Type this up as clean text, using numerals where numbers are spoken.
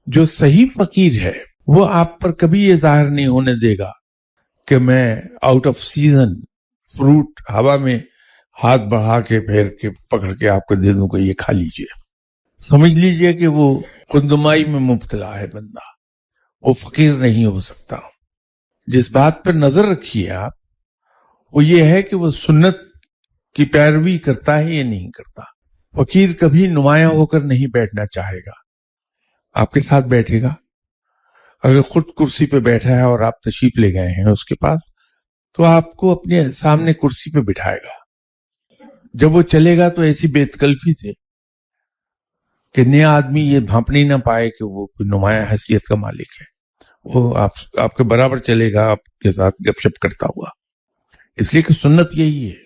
जो सही फकीर है वो आप पर कभी ये जाहिर नहीं होने देगा कि मैं आउट ऑफ सीजन फ्रूट हवा में हाथ बढ़ा के फेर के पकड़ के आपको दे दूंगा, ये खा लीजिए। समझ लीजिए कि वो खुदनुमाई में मुब्तला है बंदा, वो फकीर नहीं हो सकता। जिस बात पर नजर रखिए आप, वो ये है कि वो सुन्नत की पैरवी करता है या नहीं करता। फकीर कभी नुमाया होकर नहीं बैठना चाहेगा, आपके साथ बैठेगा। अगर खुद कुर्सी पे बैठा है और आप तशरीफ ले गए हैं उसके पास, तो आपको अपने सामने कुर्सी पे बिठाएगा। जब वो चलेगा तो ऐसी बेतकल्फी से कि नया आदमी ये भांपने ना पाए कि वो कोई नुमाया हैसियत का मालिक है। वो आपके बराबर चलेगा, आपके साथ गपशप करता हुआ, इसलिए कि सुन्नत यही है।